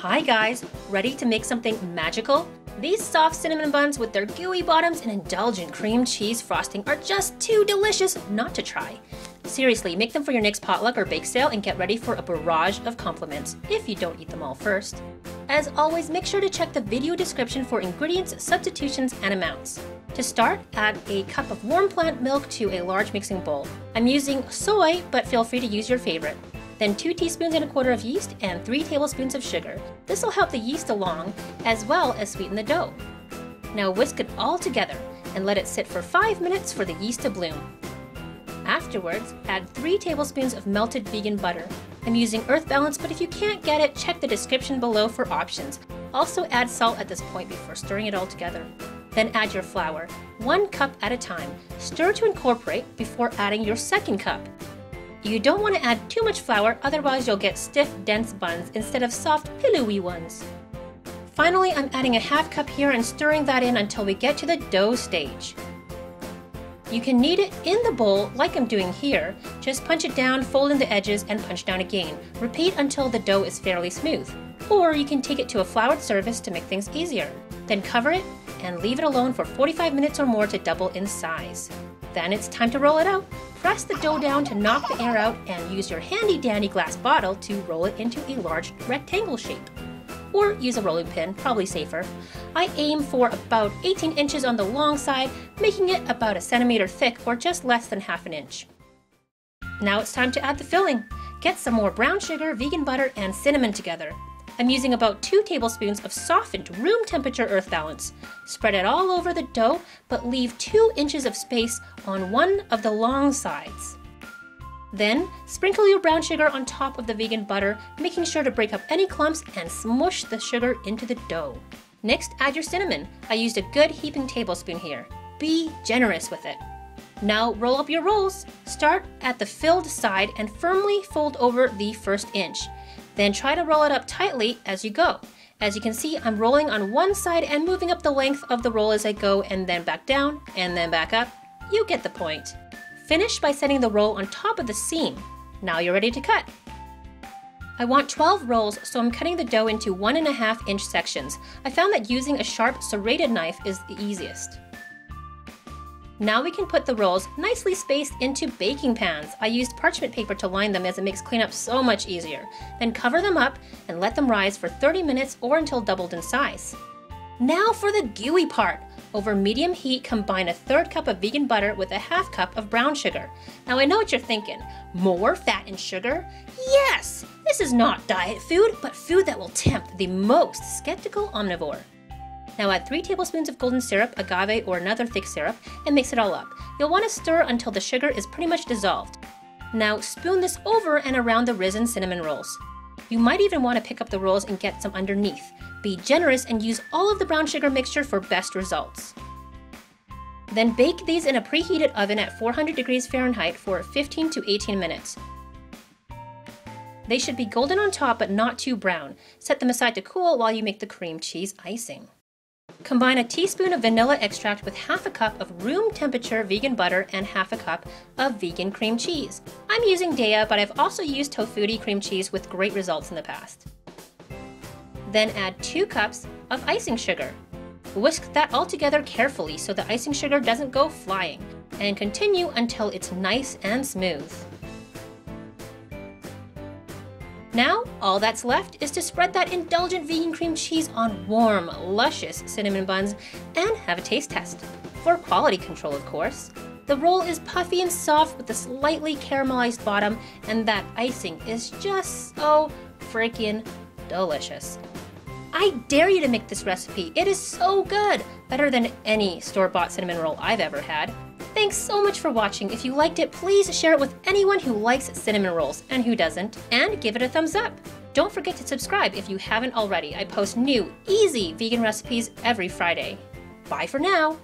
Hi guys, ready to make something magical? These soft cinnamon buns with their gooey bottoms and indulgent cream cheese frosting are just too delicious not to try. Seriously, make them for your next potluck or bake sale and get ready for a barrage of compliments if you don't eat them all first. As always, make sure to check the video description for ingredients, substitutions, and amounts. To start, add a cup of warm plant milk to a large mixing bowl. I'm using soy, but feel free to use your favorite. Then 2 teaspoons and a quarter of yeast and 3 tablespoons of sugar. This will help the yeast along as well as sweeten the dough. Now whisk it all together and let it sit for 5 minutes for the yeast to bloom. Afterwards, add 3 tablespoons of melted vegan butter. I'm using Earth Balance, but if you can't get it, check the description below for options. Also add salt at this point before stirring it all together. Then add your flour, 1 cup at a time. Stir to incorporate before adding your second cup. You don't want to add too much flour, otherwise you'll get stiff, dense buns instead of soft, pillowy ones. Finally, I'm adding a half cup here and stirring that in until we get to the dough stage. You can knead it in the bowl like I'm doing here. Just punch it down, fold in the edges, and punch down again. Repeat until the dough is fairly smooth. Or you can take it to a floured surface to make things easier. Then cover it and leave it alone for 45 minutes or more to double in size. Then it's time to roll it out. Press the dough down to knock the air out and use your handy dandy glass bottle to roll it into a large rectangle shape. Or use a rolling pin, probably safer. I aim for about 18 inches on the long side, making it about a centimeter thick or just less than half an inch. Now it's time to add the filling. Get some more brown sugar, vegan butter, and cinnamon together. I'm using about 2 tablespoons of softened room temperature Earth Balance. Spread it all over the dough, but leave 2 inches of space on one of the long sides. Then, sprinkle your brown sugar on top of the vegan butter, making sure to break up any clumps and smush the sugar into the dough. Next, add your cinnamon. I used a good heaping tablespoon here. Be generous with it. Now roll up your rolls. Start at the filled side and firmly fold over the first inch. Then try to roll it up tightly as you go. As you can see, I'm rolling on one side and moving up the length of the roll as I go, and then back down and then back up. You get the point. Finish by setting the roll on top of the seam. Now you're ready to cut. I want 12 rolls, so I'm cutting the dough into 1.5 inch sections. I found that using a sharp serrated knife is the easiest. Now we can put the rolls nicely spaced into baking pans. I used parchment paper to line them as it makes cleanup so much easier. Then cover them up and let them rise for 30 minutes or until doubled in size. Now for the gooey part. Over medium heat, combine a 1/3 cup of vegan butter with a 1/2 cup of brown sugar. Now I know what you're thinking. More fat and sugar? Yes! This is not diet food, but food that will tempt the most skeptical omnivore. Now add 3 tablespoons of golden syrup, agave, or another thick syrup, and mix it all up. You'll want to stir until the sugar is pretty much dissolved. Now spoon this over and around the risen cinnamon rolls. You might even want to pick up the rolls and get some underneath. Be generous and use all of the brown sugar mixture for best results. Then bake these in a preheated oven at 400 degrees Fahrenheit for 15 to 18 minutes. They should be golden on top but not too brown. Set them aside to cool while you make the cream cheese icing. Combine a teaspoon of vanilla extract with 1/2 cup of room temperature vegan butter and 1/2 cup of vegan cream cheese. I'm using Daiya, but I've also used Tofutti cream cheese with great results in the past. Then add 2 cups of icing sugar. Whisk that all together carefully so the icing sugar doesn't go flying, and continue until it's nice and smooth. Now, all that's left is to spread that indulgent vegan cream cheese on warm, luscious cinnamon buns and have a taste test. For quality control, of course. The roll is puffy and soft with a slightly caramelized bottom, and that icing is just so freaking delicious. I dare you to make this recipe. It is so good! Better than any store-bought cinnamon roll I've ever had. Thanks so much for watching. If you liked it, please share it with anyone who likes cinnamon rolls and who doesn't, and give it a thumbs up. Don't forget to subscribe if you haven't already. I post new, easy vegan recipes every Friday. Bye for now.